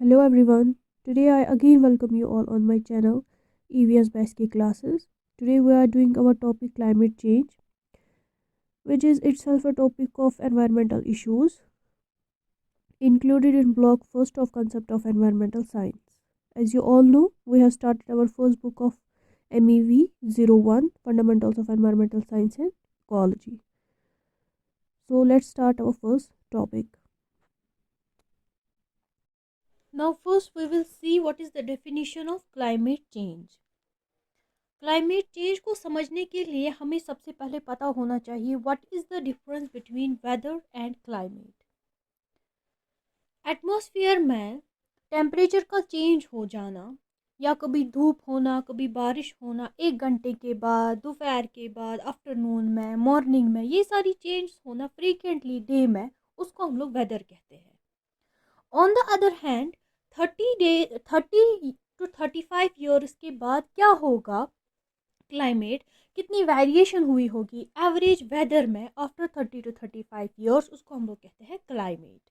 Hello everyone. Today I again welcome you all on my channel EVS Basque classes. Today we are doing our topic climate change, which is itself a topic of environmental issues included in block first of concept of environmental science. As you all know, we have started our first book of MEV 01 Fundamentals of Environmental Science and Ecology. So let's start our first topic. Now, first, we will see what is the definition of climate change. Climate change को समझने के लिए हमें सबसे पहले पता होना चाहिए what is the difference between weather and climate. Atmosphere में टेम्परेचर का चेंज हो जाना या कभी धूप होना कभी बारिश होना, 1 घंटे के बाद, दोपहर के बाद, आफ्टरनून में, मॉर्निंग में, ये सारी चेंज होना फ्रीक्वेंटली डे में, उसको हम लोग वेदर कहते हैं। On the other hand 30 to 35 years के बाद क्या होगा, क्लाइमेट कितनी वेरिएशन हुई होगी एवरेज वेदर में आफ्टर 30 टू 35 ईयर्स, उसको हम लोग कहते हैं क्लाइमेट।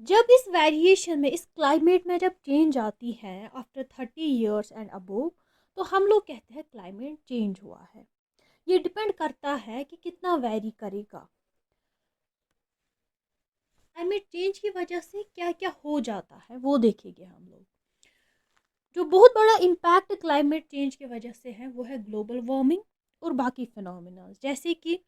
जब इस वेरिएशन में, इस क्लाइमेट में जब चेंज आती है आफ्टर 30 ईयर्स एंड अबोव, तो हम लोग कहते हैं क्लाइमेट चेंज हुआ है। ये डिपेंड करता है कि कितना वेरी करेगा। क्लाइमेट चेंज की वजह से क्या क्या हो जाता है वो देखेंगे हम लोग। जो बहुत बड़ा इम्पैक्ट क्लाइमेट चेंज की वजह से है वो है ग्लोबल वार्मिंग और बाकी फिनोमिना, जैसे कि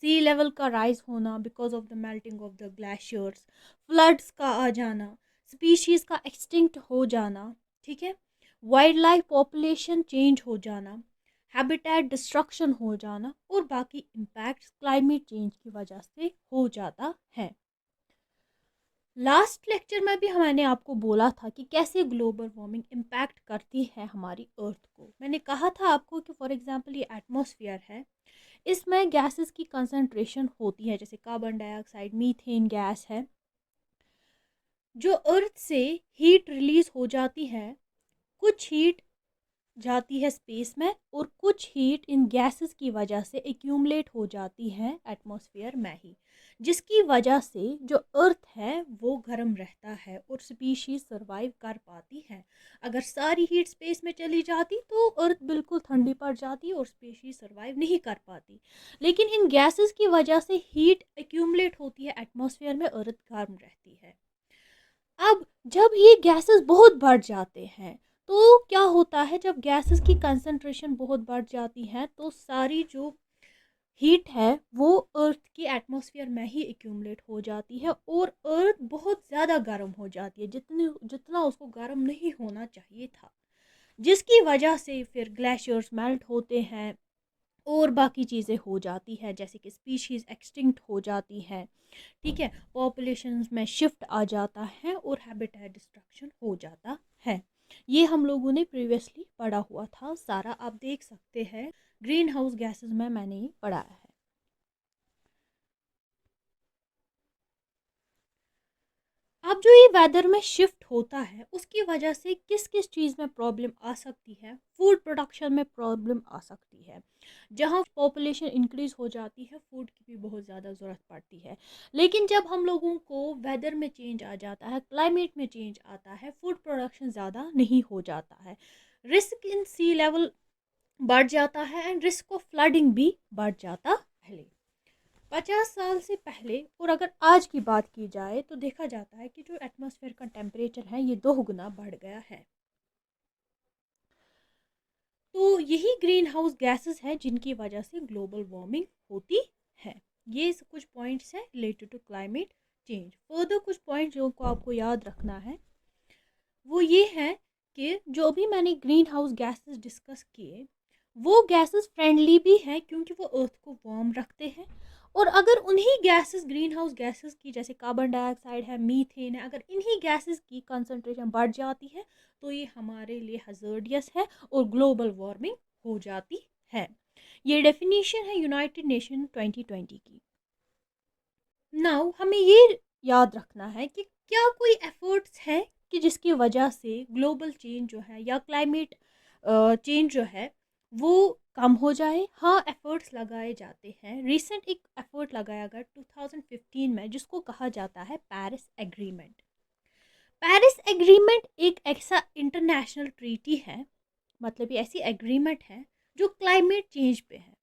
सी लेवल का राइज होना because of the melting of the glaciers, floods का आ जाना, स्पीशीज का एक्सटिंक्ट हो जाना, ठीक है, वाइल्ड लाइफ पॉपुलेशन चेंज हो जाना, हैबिटेट डिस्ट्रक्शन हो जाना और बाकी इम्पैक्ट क्लाइमेट चेंज की वजह से हो जाता है। लास्ट लेक्चर में भी मैंने आपको बोला था कि कैसे ग्लोबल वार्मिंग इम्पैक्ट करती है हमारी अर्थ को। मैंने कहा था आपको कि फॉर एग्जांपल ये एटमॉस्फेयर है, इसमें गैसेस की कंसंट्रेशन होती है, जैसे कार्बन डाइऑक्साइड, मीथेन गैस है। जो अर्थ से हीट रिलीज हो जाती है, कुछ हीट जाती है स्पेस में और कुछ हीट इन गैसेस की वजह से एक्यूमुलेट हो जाती है एटमॉस्फेयर में ही, जिसकी वजह से जो अर्थ है वो गर्म रहता है और स्पीशीज सरवाइव कर पाती है। अगर सारी हीट स्पेस में चली जाती तो अर्थ बिल्कुल ठंडी पड़ जाती और स्पीशीज सरवाइव नहीं कर पाती। लेकिन इन गैसेस की वजह से हीट एक्यूमुलेट होती है एटमॉस्फेयर में, अर्थ गर्म रहती है। अब जब ये गैसेस बहुत बढ़ जाते हैं तो क्या होता है, जब गैसेस की कंसंट्रेशन बहुत बढ़ जाती है तो सारी जो हीट है वो अर्थ की एटमॉस्फेयर में ही एक्यूमुलेट हो जाती है और अर्थ बहुत ज़्यादा गर्म हो जाती है, जितना उसको गर्म नहीं होना चाहिए था, जिसकी वजह से फिर ग्लेशियर्स मेल्ट होते हैं और बाकी चीज़ें हो जाती है, जैसे कि स्पीशीज़ एक्सटिंक्ट हो जाती है, ठीक है, पॉपुलेशन में शिफ्ट आ जाता है और हैबिटेट डिस्ट्रक्शन हो जाता है। ये हम लोगों ने प्रीवियसली पढ़ा हुआ था, सारा आप देख सकते हैं, ग्रीन हाउस गैसेस में मैंने ये पढ़ाया है। अब जो ये वेदर में शिफ्ट होता है उसकी वजह से किस किस चीज़ में प्रॉब्लम आ सकती है, फूड प्रोडक्शन में प्रॉब्लम आ सकती है। जहाँ पॉपुलेशन इंक्रीज हो जाती है फूड की भी बहुत ज़्यादा ज़रूरत पड़ती है, लेकिन जब हम लोगों को वेदर में चेंज आ जाता है, क्लाइमेट में चेंज आता है, फूड प्रोडक्शन ज़्यादा नहीं हो जाता है, रिस्क इन सी लेवल बढ़ जाता है एंड रिस्क ऑफ फ्लडिंग भी बढ़ जाता है। 50 साल से पहले और अगर आज की बात की जाए तो देखा जाता है कि जो एटमॉस्फेयर का टेम्परेचर है ये 2 गुना बढ़ गया है। तो यही ग्रीन हाउस गैसेस है जिनकी वजह से ग्लोबल वार्मिंग होती है। ये कुछ पॉइंट्स हैं related to climate change. Further कुछ पॉइंट जो को आपको याद रखना है वो ये है कि जो भी मैंने ग्रीन हाउस गैसेस डिस्कस किए वो गैसेस फ्रेंडली भी हैं क्योंकि वो अर्थ को वार्म रखते हैं। और अगर उन्हीं गैसेस, ग्रीन हाउस गैसेस की, जैसे कार्बन डाइऑक्साइड है, मीथेन है, अगर इन्हीं गैसेस की कंसंट्रेशन बढ़ जाती है तो ये हमारे लिए हज़ार्डियस है और ग्लोबल वार्मिंग हो जाती है। ये डेफिनेशन है यूनाइटेड नेशन 2020 की। नाउ हमें ये याद रखना है कि क्या कोई एफर्ट्स है कि जिसकी वजह से ग्लोबल चेंज जो है या क्लाइमेट चेंज जो है वो कम हो जाए। हाँ, एफर्ट्स लगाए जाते हैं। रिसेंट एक एफर्ट लगाया गया 2015 में जिसको कहा जाता है पेरिस एग्रीमेंट। पेरिस एग्रीमेंट एक ऐसा इंटरनेशनल ट्रीटी है, मतलब ये ऐसी एग्रीमेंट है जो क्लाइमेट चेंज पे है।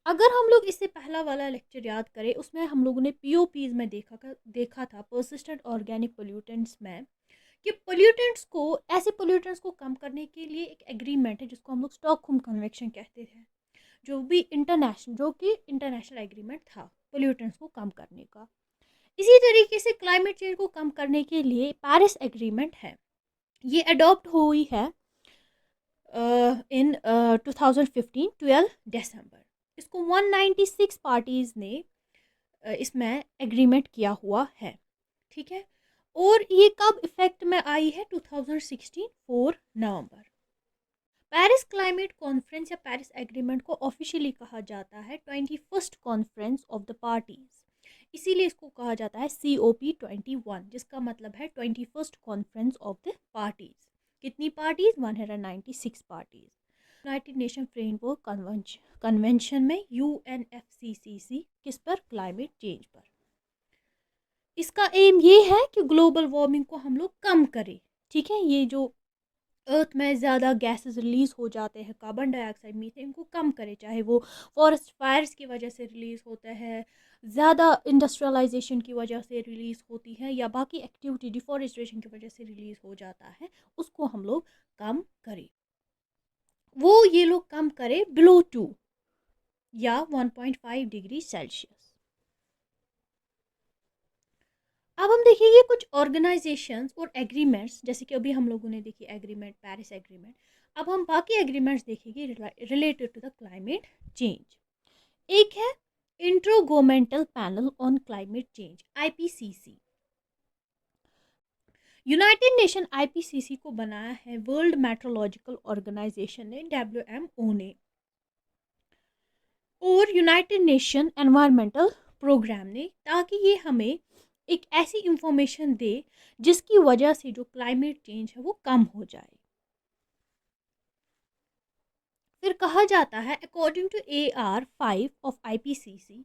अगर हम लोग इससे पहला वाला लेक्चर याद करें, उसमें हम लोगों ने पीओपीज में देखा था, पर्सिस्टेंट ऑर्गेनिक पोल्यूटेंट्स में, कि पोल्यूटेंट्स को, ऐसे पोल्यूटेंट्स को कम करने के लिए एक एग्रीमेंट है जिसको हम लोग स्टॉकहोम कन्वेंशन कहते हैं, जो कि इंटरनेशनल एग्रीमेंट था पोल्यूटेंट्स को कम करने का। इसी तरीके से क्लाइमेट चेंज को कम करने के लिए पेरिस एग्रीमेंट है, ये अडॉप्ट हुई है इन 2015 12 दिसंबर। इसको 196 पार्टीज ने इसमें एग्रीमेंट किया हुआ है, ठीक है। और ये कब इफेक्ट में आई है? 2016 4 नवंबर। पेरिस क्लाइमेट कॉन्फ्रेंस या पेरिस एग्रीमेंट को ऑफिशियली कहा जाता है 21st conference of the parties, इसीलिए इसको कहा जाता है COP21, जिसका मतलब है 21st conference of the parties. कितनी parties? 196 parties. United nation framework convention में UNFCCC किस पर? क्लाइमेट चेंज पर। इसका एम ये है कि ग्लोबल वार्मिंग को हम लोग कम करें, ठीक है। ये जो अर्थ में ज़्यादा गैसेस रिलीज़ हो जाते हैं, कार्बन डाइऑक्साइड, मीथेन, को कम करे, चाहे वो फॉरेस्ट फायर्स की वजह से रिलीज़ होता है, ज़्यादा इंडस्ट्रियलाइजेशन की वजह से रिलीज़ होती है, या बाकी एक्टिविटी डिफॉरेस्टेशन की वजह से रिलीज़ हो जाता है, उसको हम लोग कम करें। वो ये लोग कम करें बिलो 2 या 1.5 डिग्री सेल्सियस। अब हम देखेंगे कुछ ऑर्गेनाइजेशंस और एग्रीमेंट्स, जैसे कि अभी हम लोगों ने देखी एग्रीमेंट, पेरिस एग्रीमेंट। अब हम बाकी एग्रीमेंट्स देखेंगे related to the climate change. एक है intergovernmental panel on climate change, IPCC। United Nation IPCC को बनाया है वर्ल्ड मेट्रोलॉजिकल ऑर्गेनाइजेशन ने, WMO ने, और यूनाइटेड नेशन एनवायरमेंटल प्रोग्राम ने, ताकि ये हमें एक ऐसी इंफॉर्मेशन दे जिसकी वजह से जो क्लाइमेट चेंज है वो कम हो जाए। फिर कहा जाता है according to AR5 of IPCC,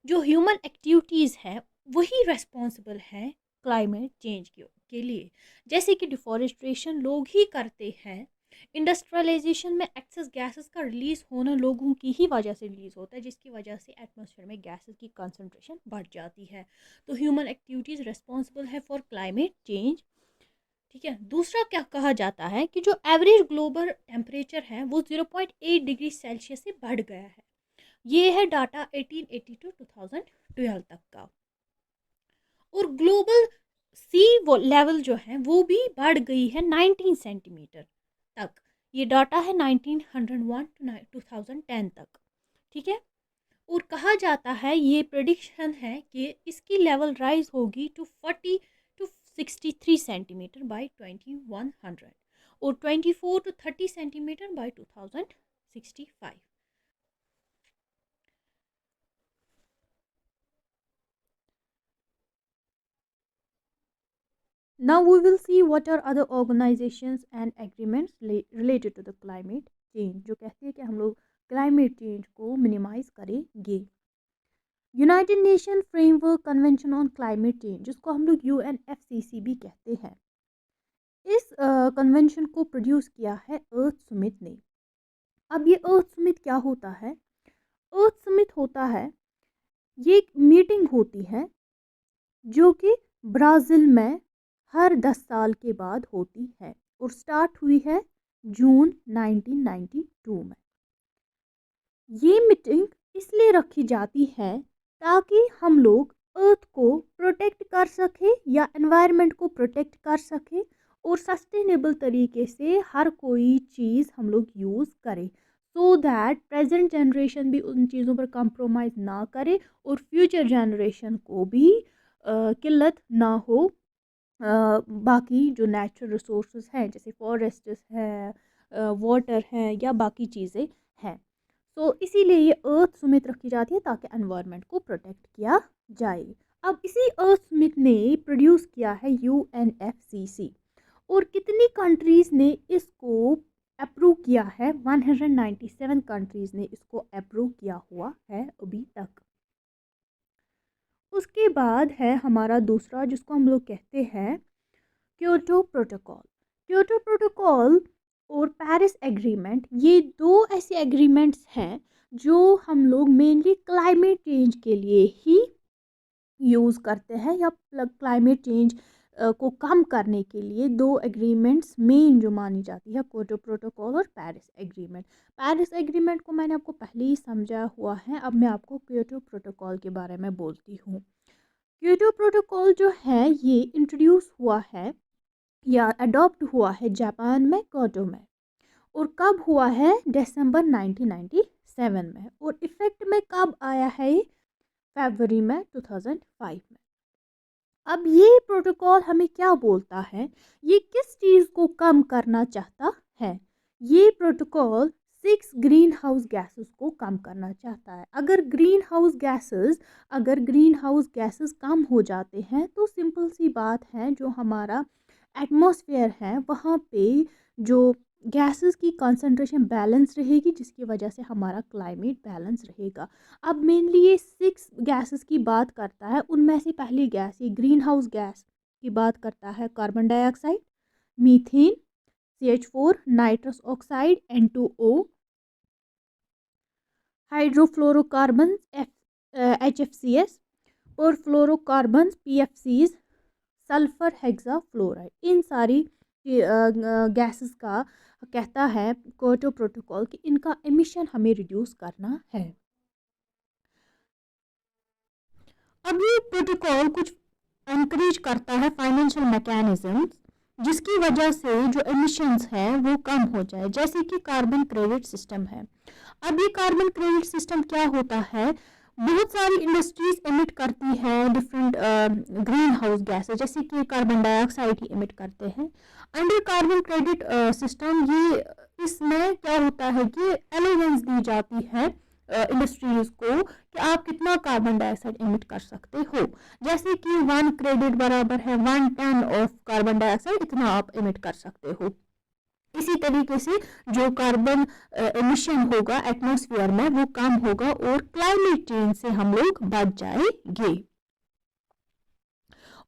जो ह्यूमन एक्टिविटीज़ है वही रेस्पॉन्सिबल है क्लाइमेट चेंज के लिए, जैसे कि डिफॉरेस्टेशन लोग ही करते हैं, इंडस्ट्रियलाइजेशन में एक्सेस गैसेस का रिलीज होना लोगों की ही वजह से रिलीज होता है, जिसकी वजह से एटमॉस्फेयर में गैसेस की कंसंट्रेशन बढ़ जाती है। तो ह्यूमन एक्टिविटीज़ रिस्पॉन्सिबल है फॉर क्लाइमेट चेंज, ठीक है। दूसरा क्या कहा जाता है कि जो एवरेज ग्लोबल टेम्परेचर है वो 0.8 डिग्री सेल्सियस से बढ़ गया है। ये है डाटा 1880 टू 2012 तक का। और ग्लोबल सी लेवल जो है वो भी बढ़ गई है 19 सेंटीमीटर तक। ये डाटा है 1901 टू 2010 तक, ठीक है। और कहा जाता है, ये प्रेडिक्शन है कि इसकी लेवल राइज होगी टू 40 टू 63 सेंटीमीटर बाय 2100 और 24 to 30 centimetre by 2065। Now we will see what are other organizations and agreements related to the climate change, जो कहते हैं कि हम लोग क्लाइमेट चेंज को मिनिमाइज करेंगे। United nation framework convention on climate change, जिसको हम लोग UNFCC भी कहते हैं, इस कन्वेंशन को प्रोड्यूस किया है अर्थ समिट ने। अब ये अर्थ समिट क्या होता है? अर्थ समिट होता है, ये एक मीटिंग होती है जो कि ब्राज़ील में हर 10 साल के बाद होती है और स्टार्ट हुई है जून 1992 में। ये मीटिंग इसलिए रखी जाती है ताकि हम लोग अर्थ को प्रोटेक्ट कर सके या एनवायरनमेंट को प्रोटेक्ट कर सके और सस्टेनेबल तरीके से हर कोई चीज़ हम लोग यूज़ करें, सो दैट प्रेजेंट जनरेशन भी उन चीज़ों पर कंप्रोमाइज़ ना करे और फ्यूचर जनरेशन को भी किल्लत ना हो बाकी जो नेचुरल रिसोर्सेज हैं, जैसे फॉरेस्ट्स हैं, वाटर हैं, या बाकी चीज़ें हैं। तो इसीलिए ये अर्थ समिट रखी जाती है ताकि एनवायरनमेंट को प्रोटेक्ट किया जाए। अब इसी अर्थ समिट ने प्रोड्यूस किया है UNFCC, और कितनी कंट्रीज़ ने इसको अप्रूव किया है? 197 कंट्रीज़ ने इसको अप्रूव किया हुआ है अभी तक। उसके बाद है हमारा दूसरा, जिसको हम लोग कहते हैं क्योटो प्रोटोकॉल। क्योटो प्रोटोकॉल और पेरिस एग्रीमेंट, ये दो ऐसे एग्रीमेंट्स हैं जो हम लोग मेनली क्लाइमेट चेंज के लिए ही यूज़ करते हैं, या क्लाइमेट चेंज को कम करने के लिए दो एग्रीमेंट्स मेन जो मानी जाती है, क्योटो प्रोटोकॉल और पेरिस एग्रीमेंट। पेरिस एग्रीमेंट को मैंने आपको पहले ही समझा हुआ है, अब मैं आपको क्योटो प्रोटोकॉल के बारे में बोलती हूँ। क्योटो प्रोटोकॉल जो है ये इंट्रोड्यूस हुआ है या अडॉप्ट हुआ है जापान में, क्योटो में, और कब हुआ है, दिसंबर 1997 में, और इफेक्ट में कब आया है, फरवरी में 2005 में। अब ये प्रोटोकॉल हमें क्या बोलता है, ये किस चीज़ को कम करना चाहता है? ये प्रोटोकॉल 6 ग्रीन हाउस गैसेस को कम करना चाहता है। अगर ग्रीन हाउस गैसेस कम हो जाते हैं तो सिंपल सी बात है, जो हमारा एटमॉस्फेयर है वहाँ पे जो गैसेस की कंसंट्रेशन बैलेंस रहेगी, जिसकी वजह से हमारा क्लाइमेट बैलेंस रहेगा। अब मेनली ये 6 गैसेस की बात करता है, उनमें से पहली गैस, ये ग्रीन हाउस गैस की बात करता है, carbon dioxide, methane, CH4, nitrous oxide, N2O, hydrofluorocarbon HFCs, और फ्लोरोकार्बन PFCs, सल्फर हेक्साफ्लोराइड। इन सारी गैसेस का कहता है क्योटो प्रोटोकॉल कि इनका एमिशन हमें रिड्यूस करना है। अब ये प्रोटोकॉल कुछ एनकरेज करता है फाइनेंशियल मैकेनिज्म, जिसकी वजह से जो एमिशंस है वो कम हो जाए, जैसे कि कार्बन क्रेडिट सिस्टम है। अब ये कार्बन क्रेडिट सिस्टम क्या होता है, बहुत सारी इंडस्ट्रीज एमिट करती है डिफरेंट ग्रीन हाउस गैसेस, जैसे कि कार्बन डाइऑक्साइड ही एमिट करते हैं। अंडर कार्बन क्रेडिट सिस्टम, ये इसमें क्या होता है कि अलाउंस दी जाती है इंडस्ट्रीज को कि आप कितना कार्बन डाइऑक्साइड एमिट कर सकते हो, जैसे कि 1 क्रेडिट बराबर है 1 टन ऑफ कार्बन डाइऑक्साइड, इतना आप एमिट कर सकते हो। इसी तरीके से जो कार्बन एमिशन होगा एटमॉस्फेयर में वो कम होगा और क्लाइमेट चेंज से हम लोग बच जाएंगे।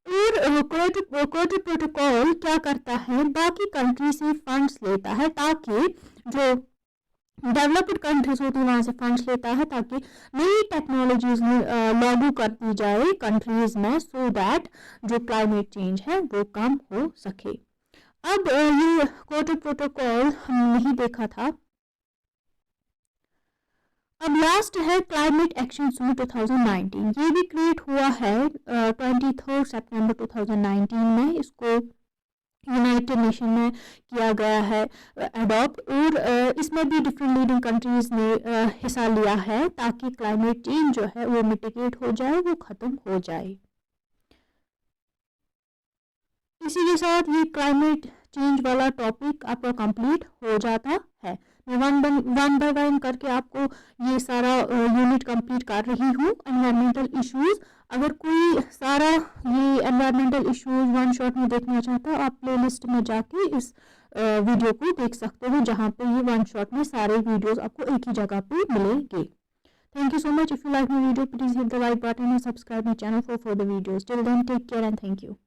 और क्योटो प्रोटोकॉल क्या करता है, बाकी कंट्री से फंड्स लेता है, ताकि जो डेवलप्ड कंट्रीज होती है वहाँ से फंड्स लेता है, ताकि नई टेक्नोलॉजीज लागू कर दी जाए कंट्रीज में, सो दैट जो क्लाइमेट चेंज है वो कम हो सके। अब ये क्योटो प्रोटोकॉल हमने नहीं देखा था। अब लास्ट है क्लाइमेट एक्शन सूट 2019, ये भी क्रिएट हुआ है 23 सितंबर 2019 में। इसको यूनाइटेड नेशन में किया गया है अडॉप्ट, और इसमें भी डिफरेंट लीडिंग कंट्रीज ने हिस्सा लिया है, ताकि क्लाइमेट चेंज जो है वो मिटिगेट हो जाए, वो ख़त्म हो जाए। इसी के साथ ये क्लाइमेट चेंज वाला टॉपिक आपका कंप्लीट हो जाता है। मैं वन बाय वन करके आपको ये सारा यूनिट कंप्लीट कर रही हूँ। एनवायरमेंटल इश्यूज़, अगर कोई सारा ये एनवायरमेंटल इश्यूज़ वन शॉट में देखना चाहता है, आप प्लेलिस्ट में जाके इस वीडियो को देख सकते हो, जहाँ पे ये वन शॉट में सारे वीडियोस आपको एक ही जगह पे मिलेंगे। Thank you so much. If you like my video, please hit the like button and subscribe my channel for further videos. Till then, take care and thank you.